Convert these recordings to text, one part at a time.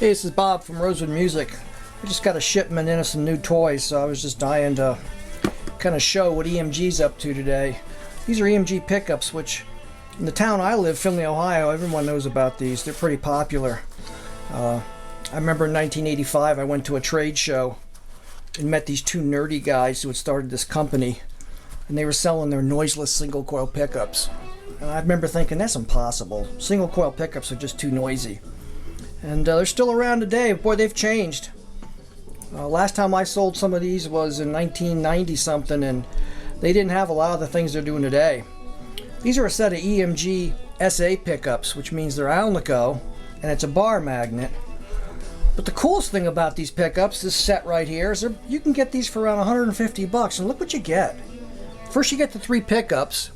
Hey, this is Bob from Rosewood Music. I just got a shipment in of some new toys, so I was just dying to kind of show what EMG's up to today. These are EMG pickups, which in the town I live, Findlay, Ohio, everyone knows about these. They're pretty popular. I remember in 1985 I went to a trade show and met these two nerdy guys who had started this company, and they were selling their noiseless single coil pickups. And I remember thinking, that's impossible. Single coil pickups are just too noisy. And they're still around today. Boy, they've changed. Last time I sold some of these was in 1990 something, and they didn't have a lot of the things they're doing today. These are a set of EMG SA pickups, which means they're Alnico, and it's a bar magnet. But the coolest thing about these pickups, this set right here, is you can get these for around 150 bucks, and look what you get. First you get the 3 pickups,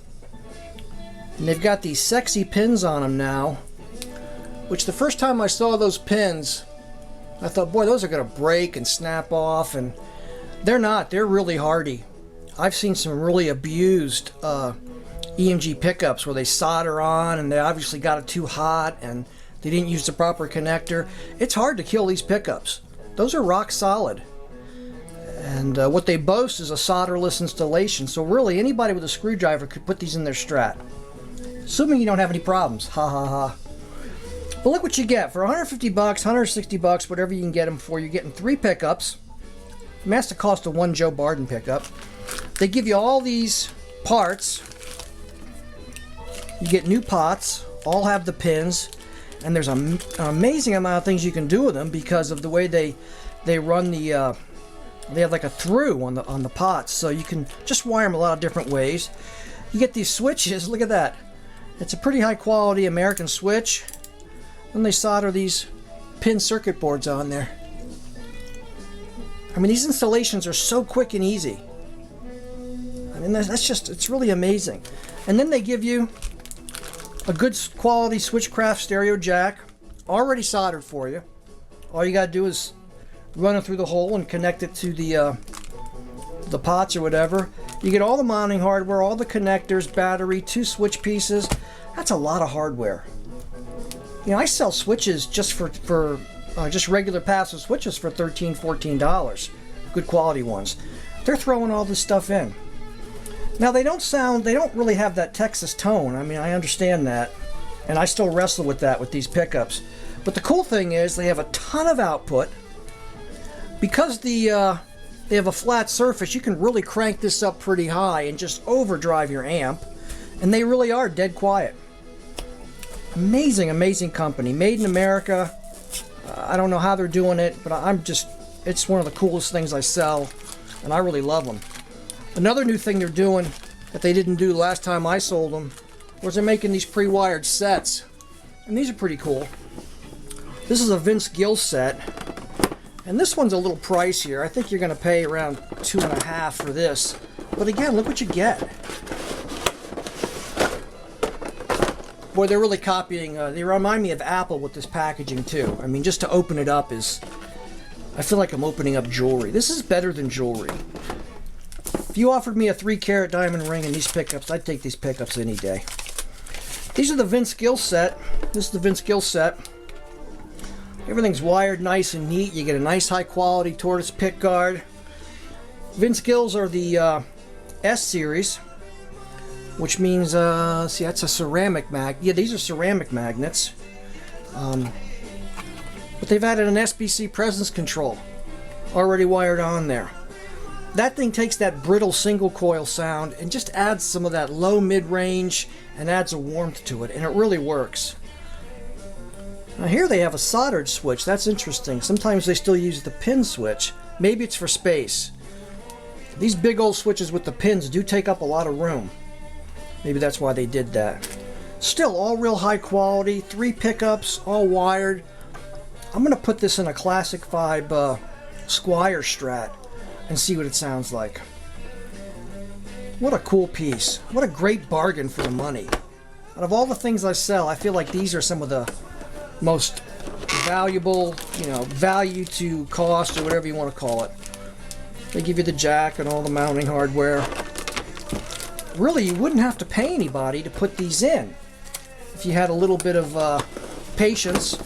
and they've got these sexy pins on them now, which the first time I saw those pins, I thought, boy, those are going to break and snap off, and they're not. They're really hardy. I've seen some really abused EMG pickups where they solder on, and they obviously got it too hot, and they didn't use the proper connector. It's hard to kill these pickups. Those are rock solid. And what they boast is a solderless installation, so really anybody with a screwdriver could put these in their Strat. Assuming you don't have any problems. Ha ha ha. But look what you get. For 150 bucks, 160 bucks, whatever you can get them for, you're getting 3 pickups. That's the cost of one Joe Barden pickup. They give you all these parts. You get new pots, all have the pins, and there's an amazing amount of things you can do with them because of the way they run the they have like a through on the pots, so you can just wire them a lot of different ways. You get these switches. Look at that. It's a pretty high quality American switch. And they solder these pin circuit boards on there. I mean, these installations are so quick and easy. I mean, that's just, it's really amazing. And then they give you a good quality Switchcraft stereo jack, already soldered for you. All you got to do is run it through the hole and connect it to the pots or whatever. You get all the mounting hardware, all the connectors, battery, 2 switch pieces. That's a lot of hardware. You know, I sell switches just for just regular passive switches for $13, $14. Good quality ones. They're throwing all this stuff in. Now they don't really have that Texas tone. I mean, I understand that, and I still wrestle with that with these pickups. But the cool thing is they have a ton of output. Because they have a flat surface, you can really crank this up pretty high and just overdrive your amp, and they really are dead quiet. Amazing, amazing company. Made in America. I don't know how they're doing it, but it's one of the coolest things I sell, and I really love them. Another new thing they're doing that they didn't do last time I sold them was they're making these pre-wired sets, and these are pretty cool. This is a Vince Gill set, and this one's a little pricier. I think you're going to pay around $2.50 for this, but again, look what you get. Boy, they're really copying, they remind me of Apple with this packaging too. I mean, just to open it up I feel like I'm opening up jewelry. This is better than jewelry. If you offered me a 3-carat diamond ring and these pickups, I'd take these pickups any day. These are the Vince Gill set. This is the Vince Gill set. Everything's wired nice and neat. You get a nice high quality tortoise pick guard. Vince Gills are the S series, which means, see, that's a ceramic yeah, these are ceramic magnets. But they've added an SBC presence control already wired on there. That thing takes that brittle single coil sound and just adds some of that low mid-range and adds a warmth to it, and it really works. Now here they have a soldered switch. That's interesting. Sometimes they still use the pin switch. Maybe it's for space. These big old switches with the pins do take up a lot of room. Maybe that's why they did that. Still, all real high quality, 3 pickups, all wired. I'm going to put this in a Classic 5 Squire Strat and see what it sounds like. What a cool piece. What a great bargain for the money. Out of all the things I sell, I feel like these are some of the most valuable, value to cost or whatever you want to call it. They give you the jack and all the mounting hardware. Really, you wouldn't have to pay anybody to put these in if you had a little bit of patience.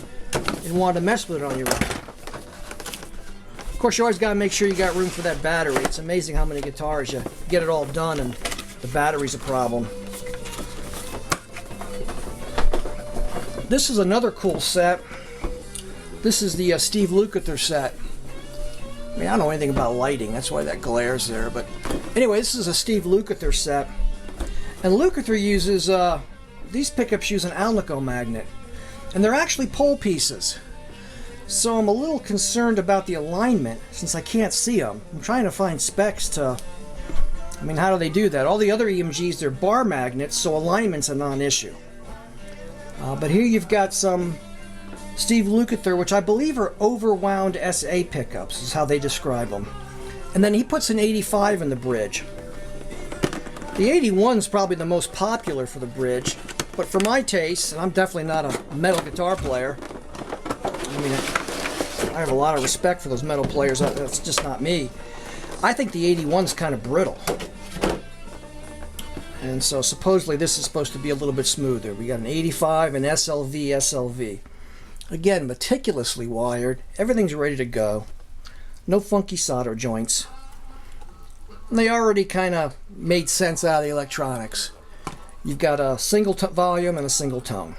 and wanted to mess with it on your own. Of course, you always got to make sure you got room for that battery. It's amazing how many guitars you get it all done and the battery's a problem. This is another cool set. This is the Steve Lukather set. I mean, I don't know anything about lighting, that's why that glares there. But anyway, this is a Steve Lukather set. And Lukather uses, these pickups use an Alnico magnet. And they're actually pole pieces. So I'm a little concerned about the alignment since I can't see them. I'm trying to find specs to... I mean, how do they do that? All the other EMGs, they're bar magnets, so alignment's a non-issue. But here you've got some Steve Lukather, which I believe are overwound SA pickups, is how they describe them. And then he puts an 85 in the bridge. The 81 is probably the most popular for the bridge, but for my taste, and I'm definitely not a metal guitar player, I mean, I have a lot of respect for those metal players, that's just not me. I think the 81's kind of brittle. And so supposedly this is supposed to be a little bit smoother. We got an 85, an SLV. Again, meticulously wired. Everything's ready to go. No funky solder joints. And they already kind of made sense out of the electronics. You've got a single volume and a single tone.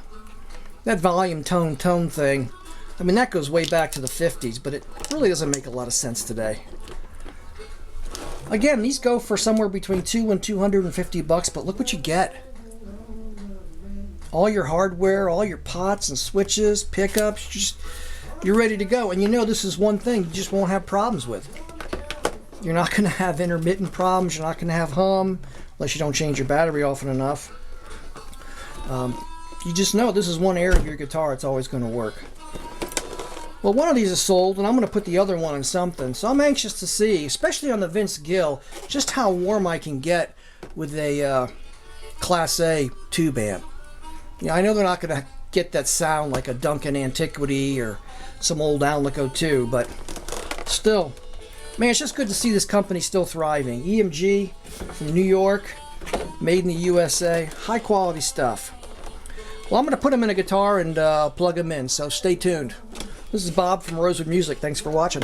That volume tone thing, I mean, that goes way back to the 50s, but it really doesn't make a lot of sense today. Again, these go for somewhere between $200 and $250, but look what you get. All your hardware, all your pots and switches, pickups, you're ready to go. And you know this is one thing you just won't have problems with. You're not going to have intermittent problems, you're not going to have hum, unless you don't change your battery often enough. You just know this is one area of your guitar it's always going to work. Well, one of these is sold, and I'm going to put the other one in something. So I'm anxious to see, especially on the Vince Gill, just how warm I can get with a Class A tube amp. You know, I know they're not going to get that sound like a Duncan Antiquity or some old Alnico 2, but still, man, it's just good to see this company still thriving. EMG from New York, made in the USA, high quality stuff. Well, I'm going to put them in a guitar and plug them in, so stay tuned. This is Bob from Rosewood Music. Thanks for watching.